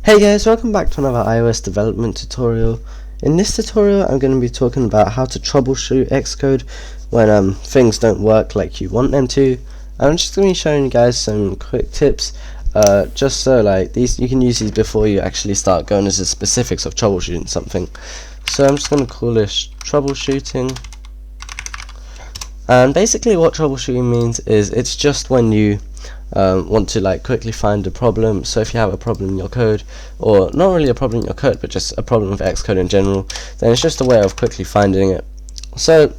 Hey guys, welcome back to another iOS development tutorial. In this tutorial I'm going to be talking about how to troubleshoot Xcode when things don't work like you want them to. I'm just going to be showing you guys some quick tips just so like these you can use these before you actually start going into the specifics of troubleshooting something. So I'm just going to call this troubleshooting, and basically what troubleshooting means is it's just when you want to like quickly find a problem. So if you have a problem in your code, or not really a problem in your code but just a problem with Xcode in general, then it's just a way of quickly finding it. So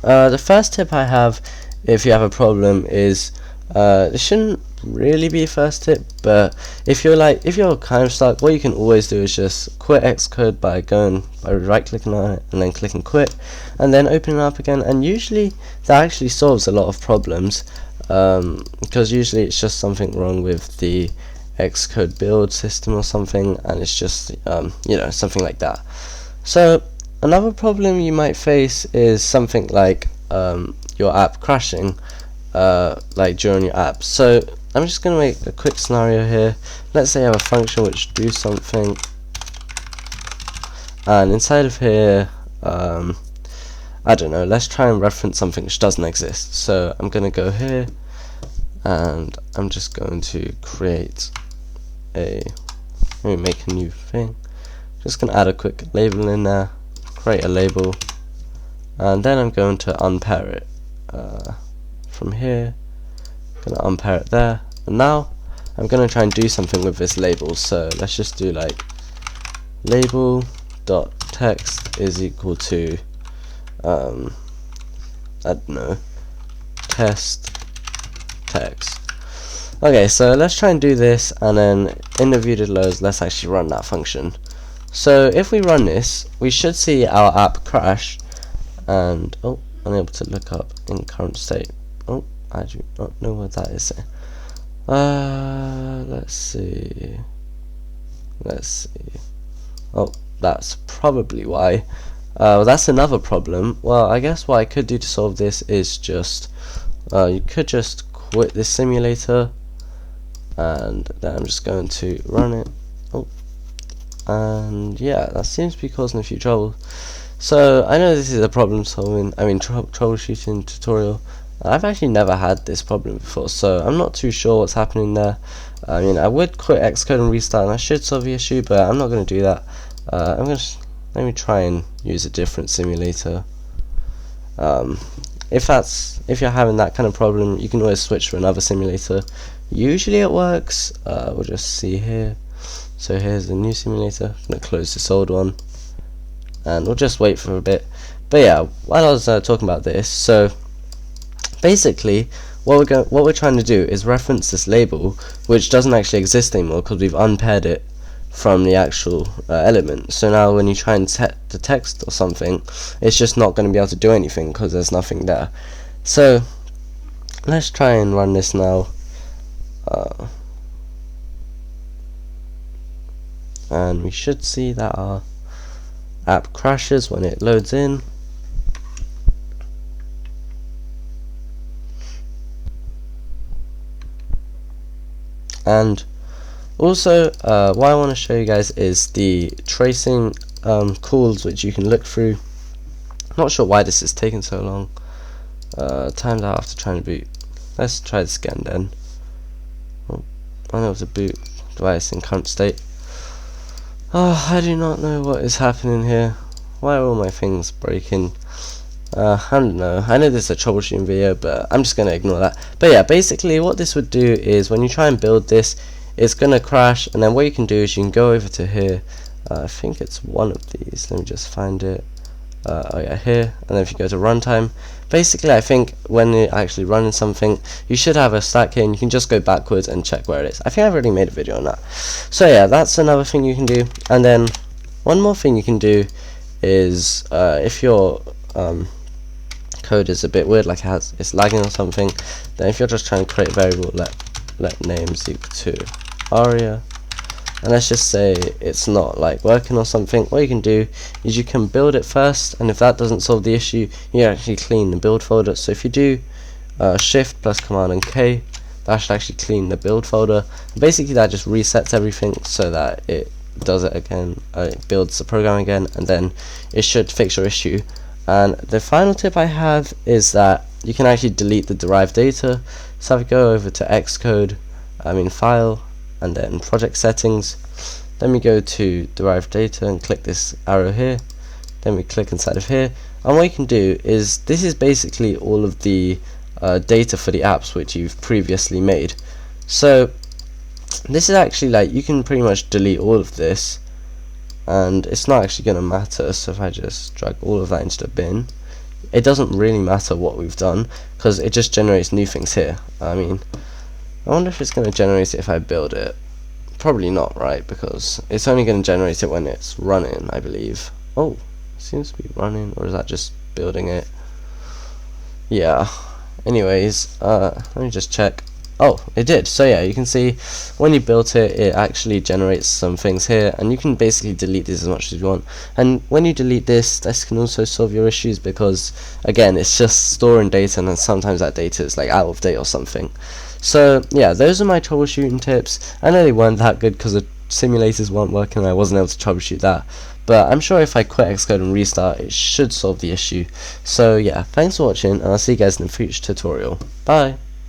the first tip I have if you have a problem is it shouldn't really be a first tip, but if you're kind of stuck, what you can always do is just quit Xcode by right clicking on it and then clicking quit and then opening it up again, and usually that actually solves a lot of problems. Because usually it's just something wrong with the Xcode build system or something, and it's just something like that. So another problem you might face is something like your app crashing like during your app. So I'm just going to make a quick scenario here. Let's say I have a function which do something, and inside of here I don't know, let's try and reference something which doesn't exist. So I'm going to go here and I'm just going to create let me make a new thing. Just going to add a quick label in there, create a label, and then I'm going to unpair it from here. Going to unpair it there, and now I'm going to try and do something with this label. So let's just do like label dot text is equal to I don't know, test text. Okay, so let's try and do this, and then in the view did loads, let's actually run that function. So if we run this, we should see our app crash, and unable to look up in current state. I do not know what that is. Let's see. Oh, that's probably why. That's another problem. Well, I guess what I could do to solve this is just you could just quit this simulator, and then I'm just going to run it. And yeah, that seems to be causing a few trouble. So I know this is a troubleshooting tutorial. I've actually never had this problem before, so I'm not too sure what's happening there. I mean, I would quit Xcode and restart, and I should solve the issue, but I'm not going to do that. Let me try and use a different simulator. If you're having that kind of problem, you can always switch to another simulator. Usually it works. We'll just see here. So here's the new simulator. I'm going to close this old one, and we'll just wait for a bit. But yeah, while I was talking about this, so basically what we're trying to do is reference this label, which doesn't actually exist anymore because we've unpaired it from the actual element. So now when you try and set the text or something, it's just not going to be able to do anything because there's nothing there. So let's try and run this now, and we should see that our app crashes when it loads in. And also, what I want to show you guys is the tracing calls which you can look through. Not sure why this is taking so long. Timed out after trying to boot. Let's try this again then. Unable to boot device in current state. I do not know what is happening here. Why are all my things breaking? I don't know. I know this is a troubleshooting video, but I'm just going to ignore that. But yeah, basically what this would do is when you try and build this, it's going to crash, and then what you can do is you can go over to here. I think it's one of these. Let me just find it. Oh yeah, here. And then if you go to runtime, basically I think when you're actually running something, you should have a stack here, and you can just go backwards and check where it is. I think I've already made a video on that. So yeah, that's another thing you can do. And then one more thing you can do is if your code is a bit weird, like it's lagging or something, then if you're just trying to create a variable, let names equal to aria, and let's just say it's not like working or something, what you can do is you can build it first, and if that doesn't solve the issue, you actually clean the build folder. So if you do shift plus command and K, that should actually clean the build folder. Basically that just resets everything so that it does it again, it builds the program again, and then it should fix your issue. And the final tip I have is that you can actually delete the derived data. So if I go over to Xcode, file, and then project settings, then we go to derived data and click this arrow here, then we click inside of here, and what you can do is, this is basically all of the data for the apps which you've previously made. So this is actually, like, you can pretty much delete all of this and it's not actually going to matter. So if I just drag all of that into the bin, it doesn't really matter what we've done because it just generates new things here. I wonder if it's going to generate it if I build it. Probably not, right? Because it's only going to generate it when it's running, I believe. Oh, it seems to be running, or is that just building it? Yeah. Anyways, let me just check. Oh, it did. So yeah, you can see when you built it, it actually generates some things here, and you can basically delete this as much as you want. And when you delete this can also solve your issues, because again, it's just storing data, and then sometimes that data is like out of date or something. So yeah, those are my troubleshooting tips. I know they weren't that good because the simulators weren't working and I wasn't able to troubleshoot that, but I'm sure if I quit Xcode and restart, it should solve the issue. So yeah, thanks for watching, and I'll see you guys in the future tutorial. Bye!